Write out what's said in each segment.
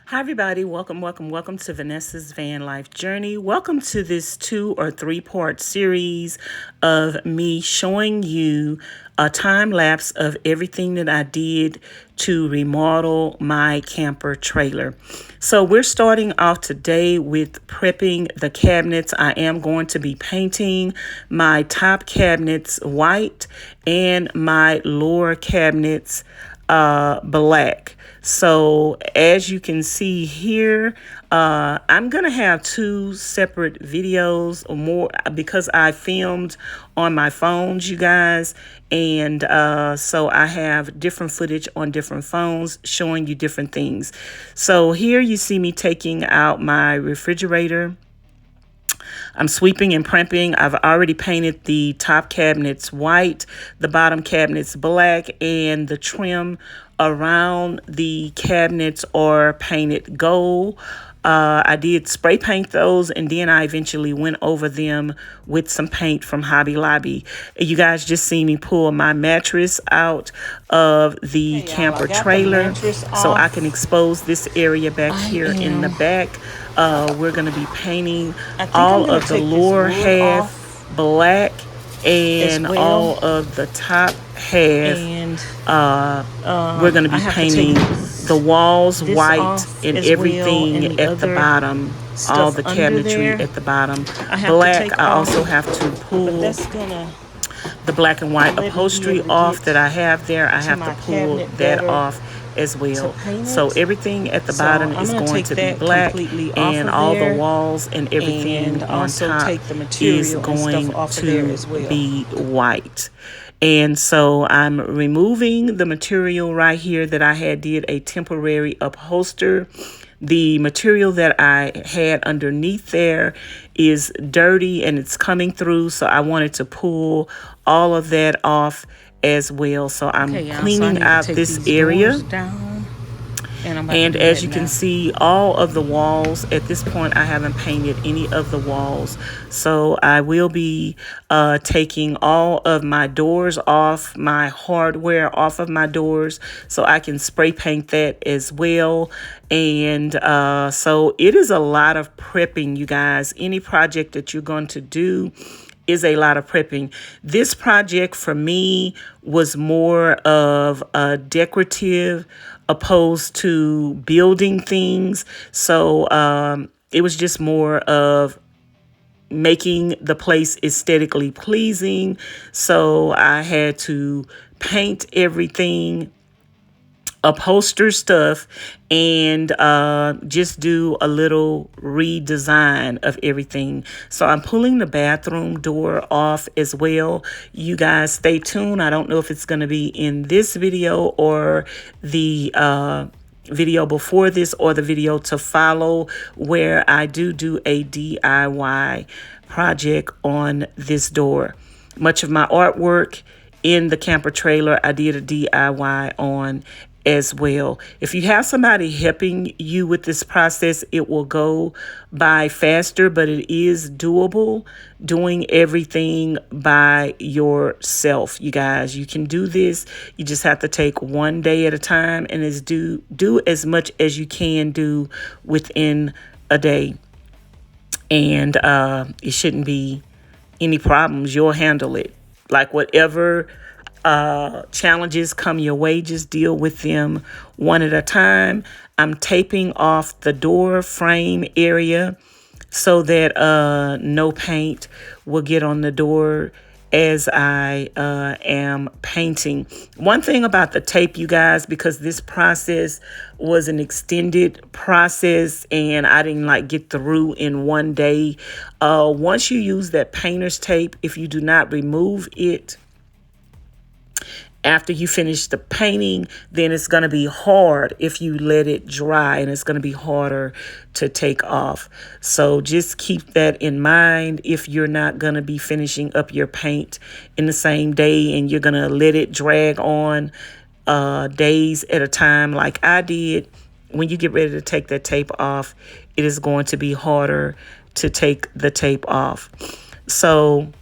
Hi, everybody. Welcome to Vanessa's Van Life Journey. Welcome to this 2 or 3 part series of me showing you a time lapse of everything that I did to remodel my camper trailer. So we're starting off today with prepping the cabinets. I am going to be painting my top cabinets white and my lower cabinets black. So as you can see here, I'm gonna have 2 separate videos or more because I filmed on my phones, you guys, and so I have different footage on different phones showing you different things. So here you see me taking out my refrigerator. I'm sweeping and prepping. I've already painted the top cabinets white, the bottom cabinets black, and the trim around the cabinets are painted gold. I did spray paint those, and then I eventually went over them with some paint from Hobby Lobby. You guys just see me pull my mattress out of the camper trailer so I can expose this area back here in the back. We're going to be painting all of the lower half black and all of the top half. We're going to be painting the walls white and everything at the bottom, all the cabinetry at the bottom black. I also have to pull the black and white upholstery off that I have there. I have to pull that off as well. So everything at the bottom is going to be black, and all the walls and everything on top is going to be white. And so I'm removing the material right here that I did a temporary upholster. The material that I had underneath there is dirty and it's coming through, so I wanted to pull all of that off as well. So I'm cleaning out this area. And as you can see, all of the walls, at this point, I haven't painted any of the walls. So I will be taking all of my doors off, my hardware off of my doors, so I can spray paint that as well. And so it is a lot of prepping, you guys. Any project that you're going to do is a lot of prepping. This project for me was more of a decorative opposed to building things. So it was just more of making the place aesthetically pleasing. So I had to paint everything, upholster stuff, and just do a little redesign of everything. So I'm pulling the bathroom door off as well. You guys stay tuned. I don't know if it's going to be in this video or the video before this or the video to follow, where I do a DIY project on this door. Much of my artwork in the camper trailer I did a DIY on as well. If you have somebody helping you with this process, it will go by faster, but it is doable doing everything by yourself. You guys, you can do this. You just have to take one day at a time and do as much as you can do within a day. And it shouldn't be any problems. You'll handle it. Like whatever challenges come your way, just deal with them one at a time. I'm taping off the door frame area so that no paint will get on the door as I am painting. One thing about the tape, you guys, because this process was an extended process and I didn't get through in one day. Once you use that painter's tape, if you do not remove it after you finish the painting, then it's going to be hard if you let it dry, and it's going to be harder to take off. So just keep that in mind if you're not going to be finishing up your paint in the same day and you're going to let it drag on days at a time like I did. When you get ready to take that tape off, it is going to be harder to take the tape off. So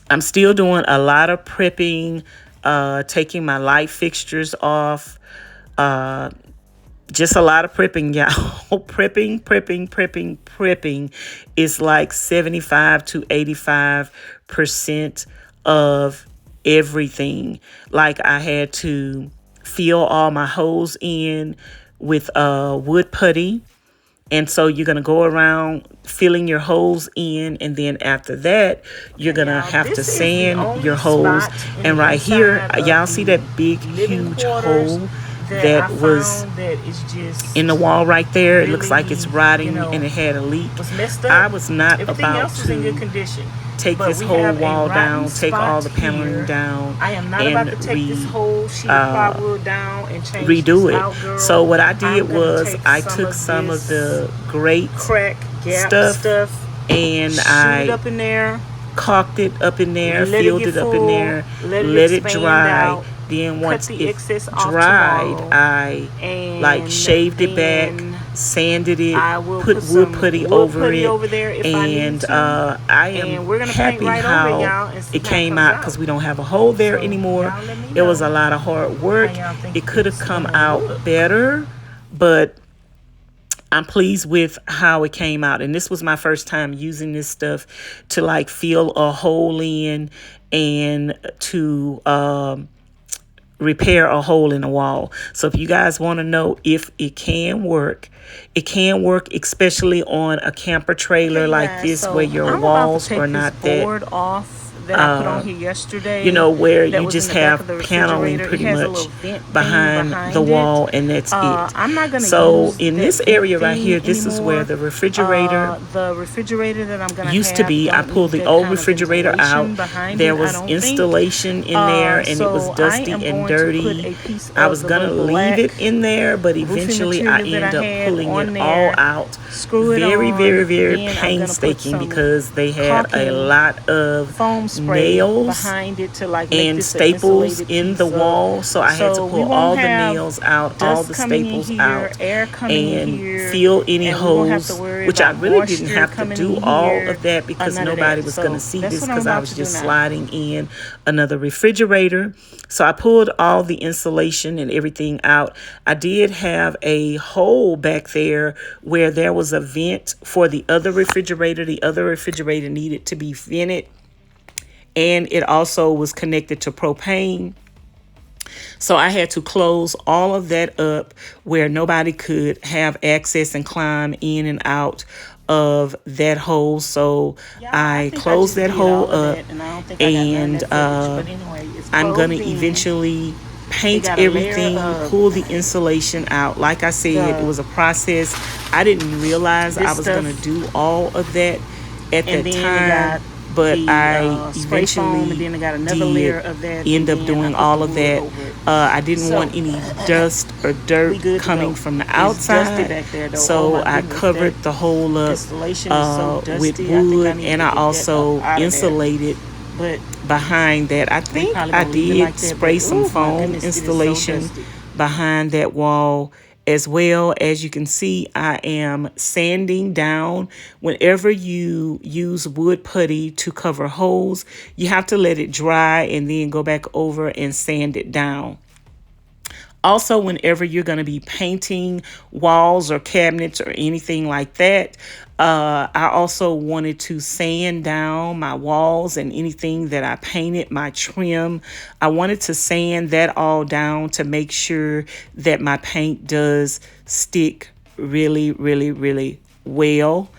I'm still doing a lot of prepping, taking my light fixtures off, just a lot of prepping, y'all. Prepping is like 75 to 85% of everything. Like, I had to fill all my holes in with wood putty. And so you're going to go around filling your holes in, and then after that, you're going to have to sand your holes. And right here, y'all see that big, huge hole that was in the wall right there? It looks like it's rotting and it had a leak. I was not about to take this whole wall down, take all the paneling down, and redo it. So what I did was I took some of the grate stuff and I caulked it up in there, filled it up in there, let it dry. Then once it dried, I like shaved it back, sanded it, put wood putty over it, and I am happy how it came out, because we don't have a hole there anymore. It was a lot of hard work. It could have come out better, but I'm pleased with how it came out. And this was my first time using this stuff to like fill a hole in and to repair a hole in the wall. So if you guys want to know if it can work, especially on a camper trailer like this, where your walls are not that I put on here yesterday, you know, where you just have paneling pretty much behind the wall, and that's it. I'm not gonna so in this area right here, this is where the refrigerator that I'm gonna used to be. I pulled the old refrigerator out. There was installation in there, and it was dusty and dirty. I was gonna leave it in there, but eventually I ended up pulling it all out. Very painstaking, because they had a lot of foam nails behind it to like and staples in the wall, so I had to pull all the nails out, all the staples out, and fill any holes, which I really didn't have to do all of that, because nobody was going to see this, because I was just sliding in another refrigerator. So I pulled all the insulation and everything out. I did have a hole back there where there was a vent for the other refrigerator. The other refrigerator needed to be vented, and it also was connected to propane. So I had to close all of that up where nobody could have access and climb in and out of that hole. So I closed that hole up, and I'm going to eventually paint everything, pull the insulation out. Like I said, it was a process. I didn't realize I was going to do all of that at that time. But I eventually did end up doing all of that. I didn't want any dust or dirt coming from the outside, so I covered the hole up with wood, and I also insulated behind that. I think I did spray some foam installation behind that wall as well. As you can see, I am sanding down. Whenever you use wood putty to cover holes, you have to let it dry and then go back over and sand it down. Also, whenever you're going to be painting walls or cabinets or anything like that, I also wanted to sand down my walls and anything that I painted, my trim. I wanted to sand that all down to make sure that my paint does stick really well.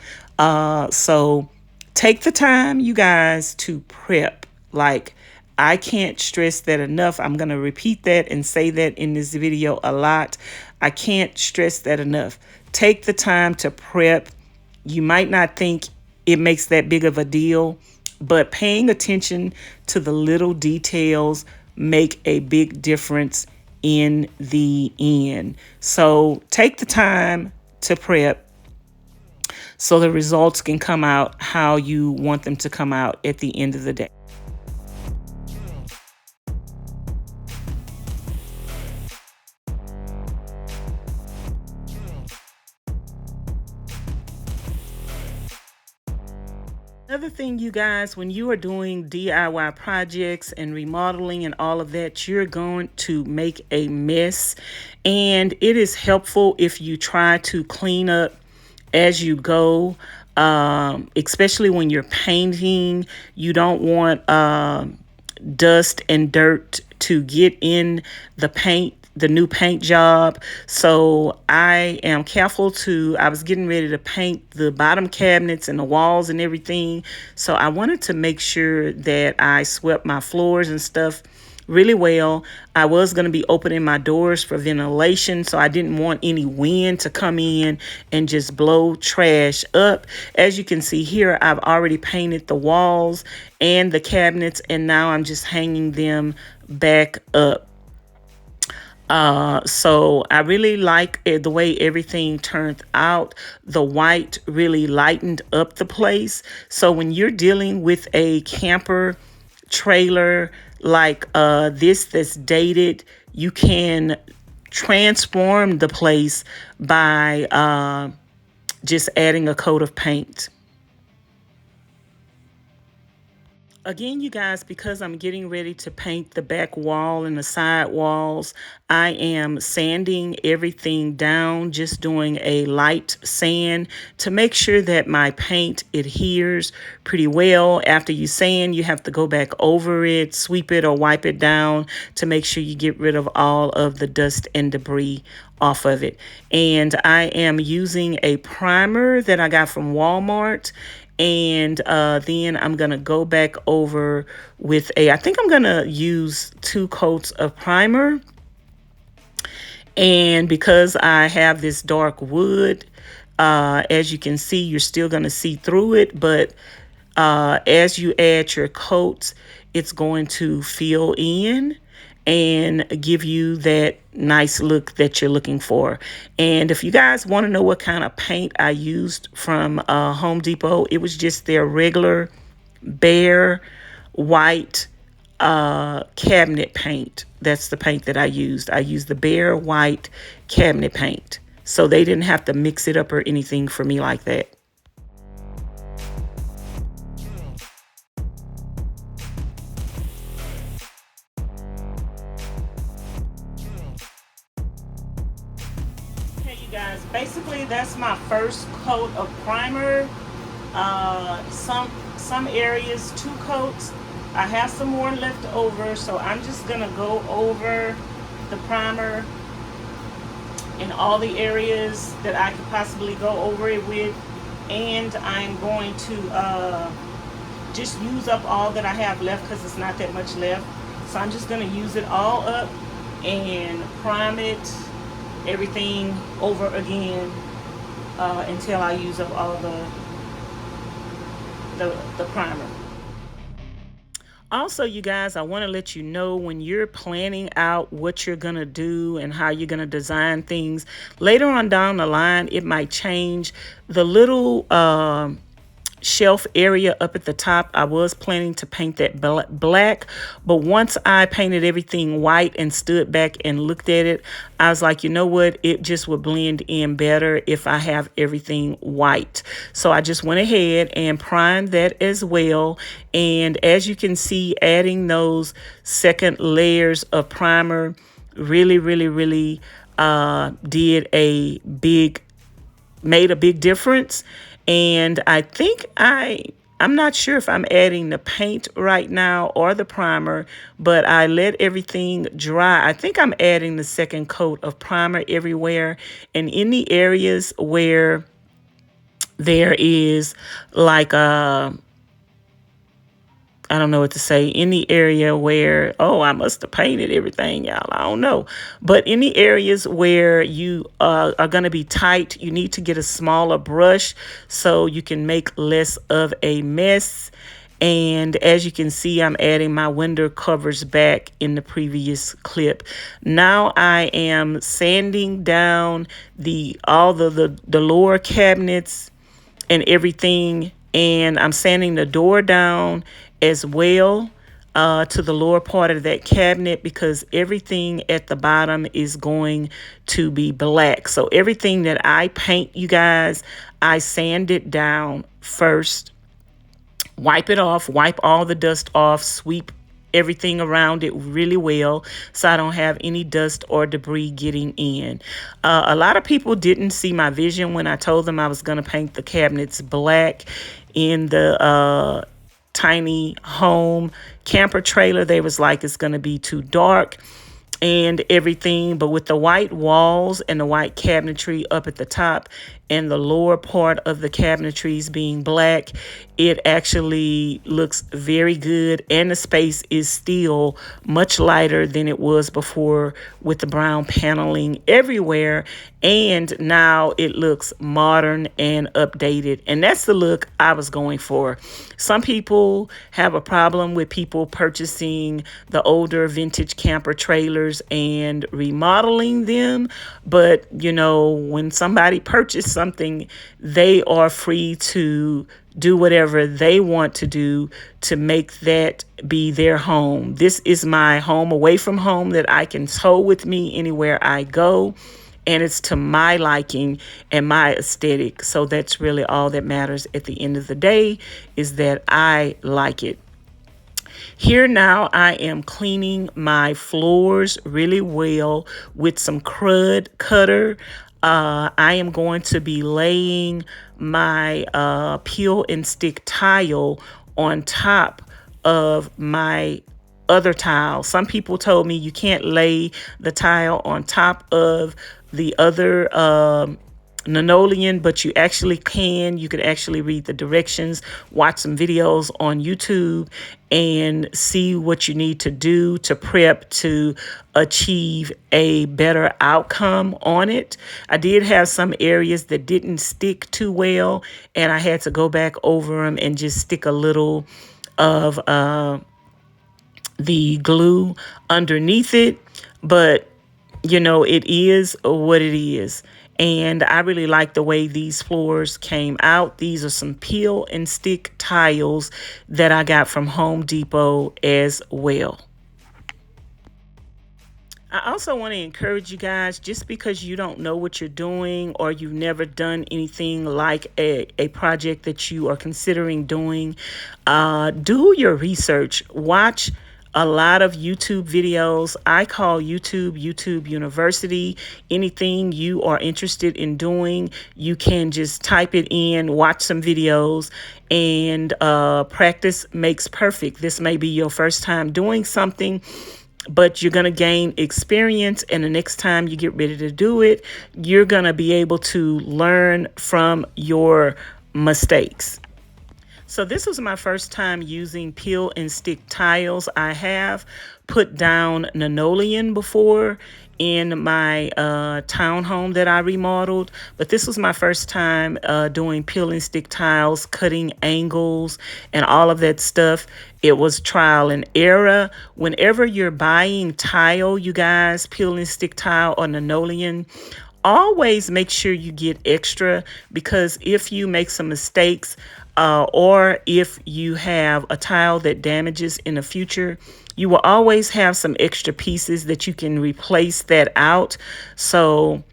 So take the time, you guys, to prep. Like, I can't stress that enough. I'm going to repeat that and say that in this video a lot. I can't stress that enough. Take the time to prep. You might not think it makes that big of a deal, but paying attention to the little details make a big difference in the end. So take the time to prep so the results can come out how you want them to come out at the end of the day. Another thing, you guys, when you are doing DIY projects and remodeling and all of that, you're going to make a mess. And it is helpful if you try to clean up as you go, especially when you're painting. You don't want dust and dirt to get in the paint, the new paint job. So I am careful I was getting ready to paint the bottom cabinets and the walls and everything. So I wanted to make sure that I swept my floors and stuff really well. I was going to be opening my doors for ventilation, so I didn't want any wind to come in and just blow trash up. As you can see here, I've already painted the walls and the cabinets, and now I'm just hanging them back up. So I really like the way everything turned out. The white really lightened up the place. So when you're dealing with a camper trailer like this that's dated, you can transform the place by just adding a coat of paint. Again, you guys, because I'm getting ready to paint the back wall and the side walls, I am sanding everything down, just doing a light sand to make sure that my paint adheres pretty well. After you sand, you have to go back over it, sweep it or wipe it down to make sure you get rid of all of the dust and debris off of it. And I am using a primer that I got from Walmart. And then I'm going to go back over with I think I'm going to use 2 coats of primer. And because I have this dark wood, as you can see, you're still going to see through it. But as you add your coats, it's going to fill in and give you that nice look that you're looking for. And if you guys want to know what kind of paint I used from Home Depot, it was just their regular bare white cabinet paint. That's the paint that I used. I used the bare white cabinet paint. So they didn't have to mix it up or anything for me like that. Okay, you guys, basically that's my first coat of primer. Some areas 2 coats. I have some more left over, so I'm just gonna go over the primer in all the areas that I could possibly go over it with, and I'm going to just use up all that I have left because it's not that much left. So I'm just going to use it all up and prime it, everything over again until I use up all the primer. Also, you guys, I want to let you know, when you're planning out what you're going to do and how you're going to design things, later on down the line, it might change. The little shelf area up at the top, I was planning to paint that black, but once I painted everything white and stood back and looked at it, I was like, you know what, it just would blend in better if I have everything white. So I just went ahead and primed that as well. And as you can see, adding those second layers of primer really made a big difference. And I think I'm not sure if I'm adding the paint right now or the primer, but I let everything dry. I think I'm adding the second coat of primer everywhere. And in the areas where there is like I don't know what to say, in the area where, oh, I must have painted everything, y'all. I don't know. But in the areas where you are going to be tight, you need to get a smaller brush so you can make less of a mess. And as you can see, I'm adding my window covers back in the previous clip. Now I am sanding down all the lower cabinets and everything. And I'm sanding the door down as well to the lower part of that cabinet, because everything at the bottom is going to be black. So everything that I paint, you guys, I sand it down first. Wipe it off, wipe all the dust off, sweep everything around it really well so I don't have any dust or debris getting in. A lot of people didn't see my vision when I told them I was going to paint the cabinets black in the tiny home camper trailer. They was like, it's going to be too dark and everything, but with the white walls and the white cabinetry up at the top and the lower part of the cabinetries being black, it actually looks very good, and the space is still much lighter than it was before with the brown paneling everywhere, and now it looks modern and updated, and that's the look I was going for. Some people have a problem with people purchasing the older vintage camper trailers and remodeling them, but you know, when somebody purchases something, they are free to do whatever they want to do to make that be their home. This is my home away from home that I can tow with me anywhere I go, and it's to my liking and my aesthetic. So that's really all that matters at the end of the day, is that I like it. Here now I am cleaning my floors really well with some crud cutter. I am going to be laying my peel and stick tile on top of my other tile. Some people told me you can't lay the tile on top of the other linoleum, but you actually can. You could actually read the directions, watch some videos on YouTube, and see what you need to do to prep to achieve a better outcome on it. I did have some areas that didn't stick too well, and I had to go back over them and just stick a little of the glue underneath it, but you know, it is what it is. And I really like the way these floors came out. These are some peel and stick tiles that I got from Home Depot as well. I also want to encourage you guys, just because you don't know what you're doing or you've never done anything like a project that you are considering doing, do your research. Watch a lot of YouTube videos. I call YouTube University. Anything you are interested in doing, you can just type it in, watch some videos, and practice makes perfect. This may be your first time doing something, but you're going to gain experience, and the next time you get ready to do it, you're going to be able to learn from your mistakes. So this was my first time using peel and stick tiles. I have put down linoleum before in my townhome that I remodeled, but this was my first time doing peel and stick tiles, cutting angles and all of that stuff. It was trial and error. Whenever you're buying tile, you guys, peel and stick tile or linoleum, always make sure you get extra, because if you make some mistakes, or if you have a tile that damages in the future, you will always have some extra pieces that you can replace that out. So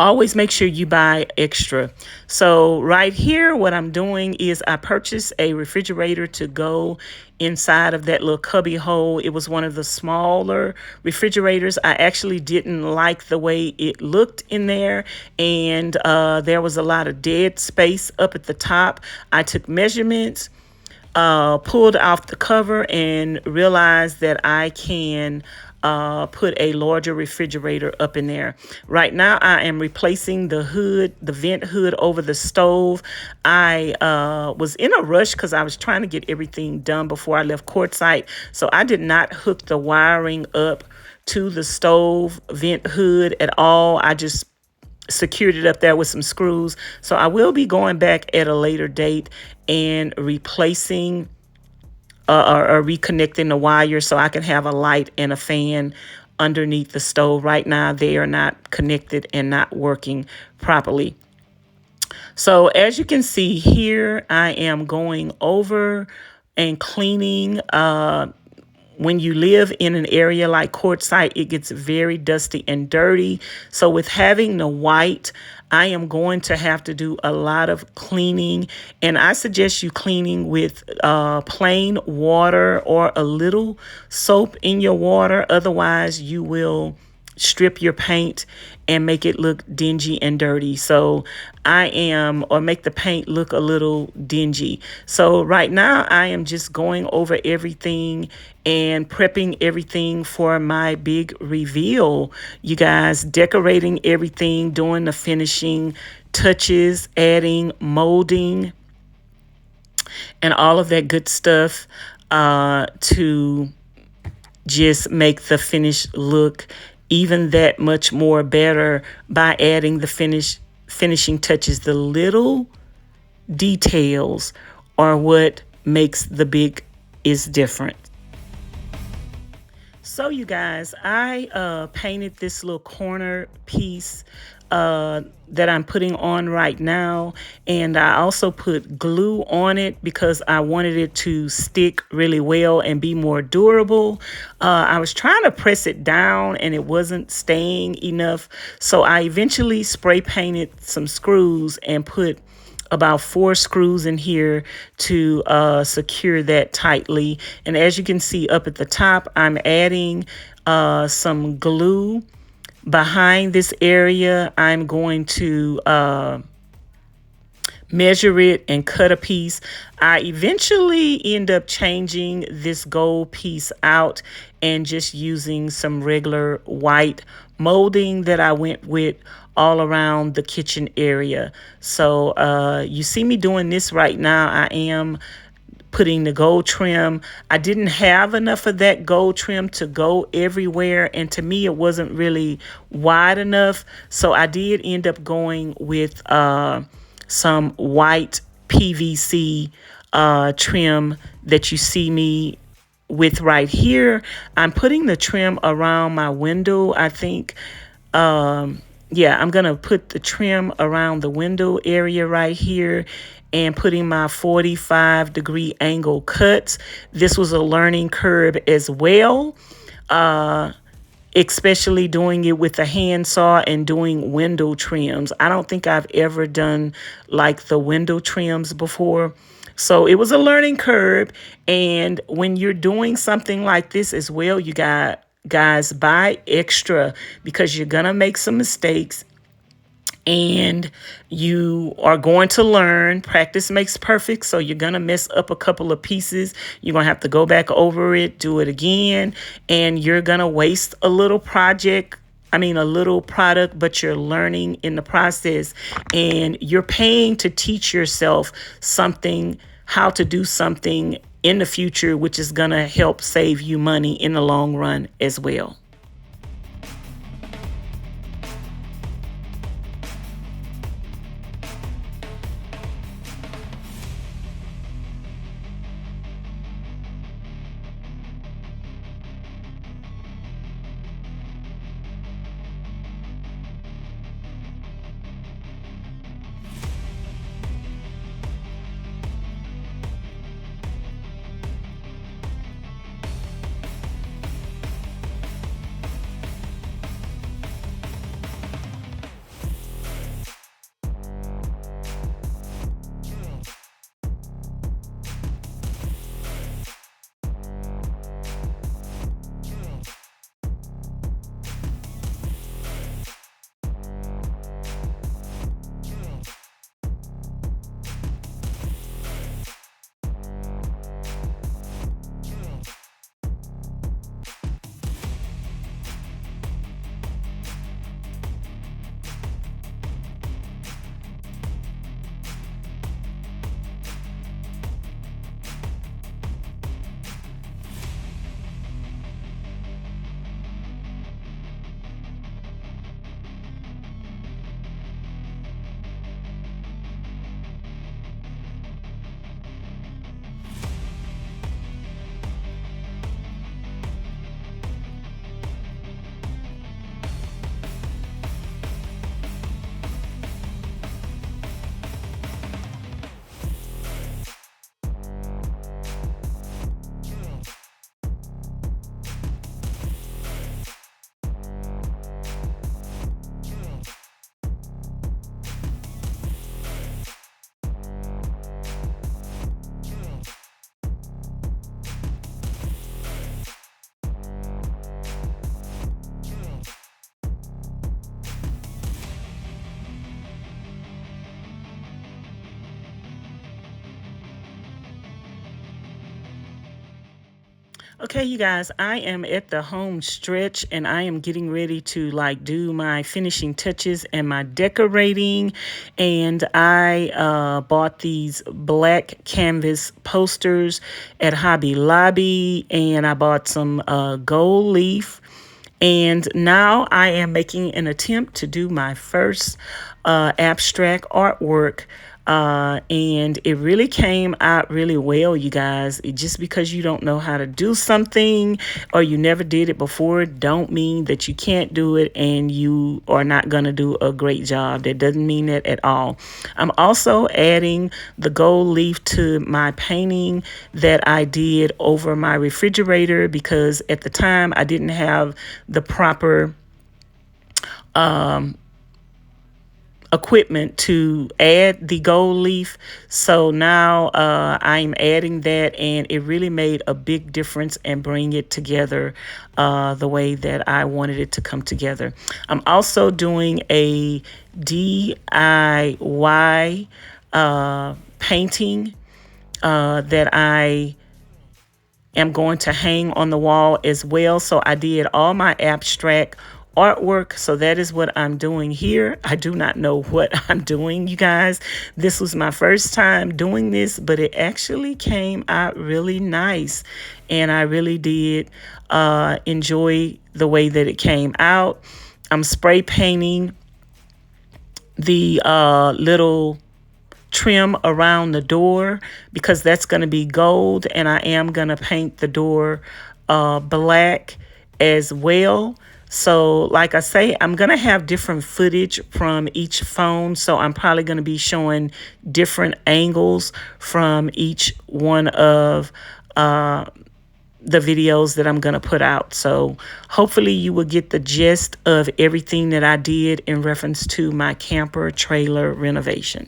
always make sure you buy extra. So right here, what I'm doing is I purchased a refrigerator to go inside of that little cubby hole. It was one of the smaller refrigerators. I actually didn't like the way it looked in there, and there was a lot of dead space up at the top. I took measurements, pulled off the cover, and realized that I can put a larger refrigerator up in there. Right now, I am replacing the hood, the vent hood over the stove. I was in a rush because I was trying to get everything done before I left quartzsite, so I did not hook the wiring up to the stove vent hood at all. I just secured it up there with some screws. So I will be going back at a later date and replacing or reconnecting the wire so I can have a light and a fan underneath the stove. Right now, they are not connected and not working properly. So as you can see here, I am going over and cleaning when you live in an area like Quartzsite, it gets very dusty and dirty. So with having the white, I am going to have to do a lot of cleaning. And I suggest you cleaning with plain water or a little soap in your water. Otherwise, you will strip your paint and make it look dingy and dirty. So or make the paint look a little dingy. So right now I am just going over everything and prepping everything for my big reveal. You guys, decorating everything, doing the finishing touches, adding molding and all of that good stuff to just make the finish look even that much more better by adding the finishing touches. The little details are what makes the big is different. So you guys, I painted this little corner piece that I'm putting on right now, and I also put glue on it because I wanted it to stick really well and be more durable. I was trying to press it down and it wasn't staying enough, so I eventually spray painted some screws and put about 4 screws in here to secure that tightly. And as you can see up at the top, I'm adding some glue behind this area. I'm going to measure it and cut a piece. I eventually end up changing this gold piece out and just using some regular white molding that I went with all around the kitchen area. So you see me doing this right now. I am putting the gold trim. I didn't have enough of that gold trim to go everywhere, and to me it wasn't really wide enough. So I did end up going with some white PVC trim that you see me with right here. I'm putting the trim around my window, I think. Yeah, I'm going to put the trim around the window area right here and putting my 45-degree angle cuts. This was a learning curve as well, especially doing it with a handsaw and doing window trims. I don't think I've ever done like the window trims before. So it was a learning curve. And when you're doing something like this as well, you guys, buy extra because you're going to make some mistakes and you are going to learn. Practice makes perfect. So you're going to mess up a couple of pieces. You're going to have to go back over it, do it again, and you're going to waste a little a little product, but you're learning in the process, and you're paying to teach yourself something, how to do something in the future, which is going to help save you money in the long run as well. Okay, you guys, I am at the home stretch and I am getting ready to do my finishing touches and my decorating. And I bought these black canvas posters at Hobby Lobby, and I bought some gold leaf. And now I am making an attempt to do my first abstract artwork. And it really came out really well, you guys. Just because you don't know how to do something or you never did it before, don't mean that you can't do it and you are not going to do a great job. That doesn't mean that at all. I'm also adding the gold leaf to my painting that I did over my refrigerator, because at the time I didn't have the proper equipment to add the gold leaf. So now I'm adding that, and it really made a big difference and bring it together the way that I wanted it to come together. I'm also doing a DIY painting that I am going to hang on the wall as well. So I did all my abstract artwork. So that is what I'm doing here. I do not know what I'm doing, you guys. This was my first time doing this, but it actually came out really nice. And I really did enjoy the way that it came out. I'm spray painting the little trim around the door, because that's going to be gold, and I am going to paint the door black as well. So like I say, I'm going to have different footage from each phone, so I'm probably going to be showing different angles from each one of the videos that I'm going to put out. So hopefully you will get the gist of everything that I did in reference to my camper trailer renovation.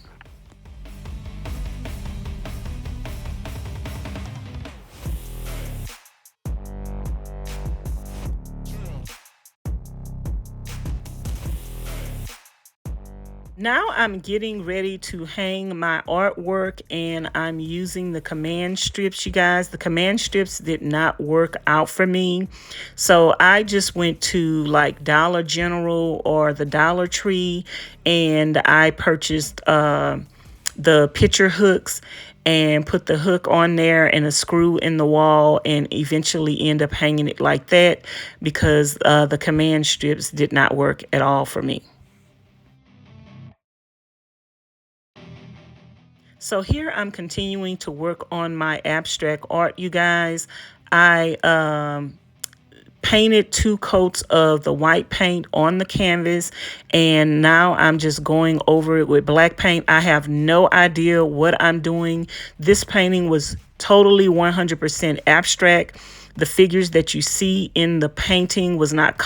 Now I'm getting ready to hang my artwork, and I'm using the command strips, you guys. The command strips did not work out for me. So I just went to Dollar General or the Dollar Tree, and I purchased the picture hooks and put the hook on there and a screw in the wall, and eventually end up hanging it like that, because the command strips did not work at all for me. So here I'm continuing to work on my abstract art, you guys. I painted 2 coats of the white paint on the canvas, and now I'm just going over it with black paint. I have no idea what I'm doing. This painting was totally 100% abstract. The figures that you see in the painting was not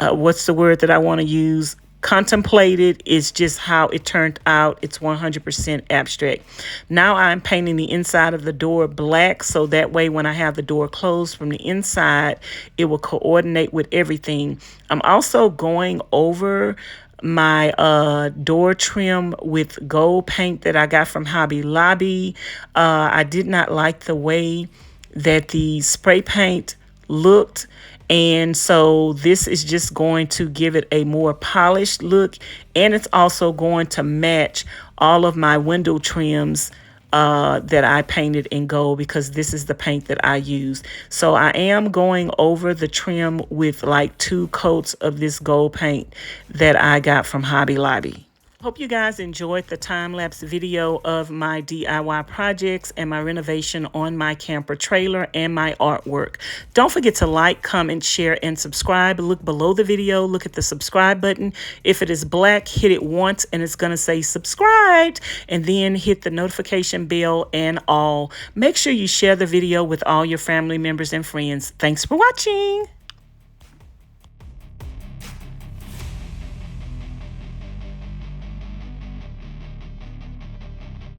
what's the word that I want to use? Contemplated. Is just how it turned out. It's 100% abstract. Now I'm painting the inside of the door black, so that way when I have the door closed from the inside, it will coordinate with everything. I'm also going over my door trim with gold paint that I got from Hobby Lobby. I did not like the way that the spray paint looked, and so this is just going to give it a more polished look, and it's also going to match all of my window trims that I painted in gold, because this is the paint that I used. So I am going over the trim with 2 coats of this gold paint that I got from Hobby Lobby. Hope you guys enjoyed the time-lapse video of my DIY projects and my renovation on my camper trailer and my artwork. Don't forget to like, comment, share, and subscribe. Look below the video. Look at the subscribe button. If it is black, hit it once and it's going to say subscribed, and then hit the notification bell and all. Make sure you share the video with all your family members and friends. Thanks for watching.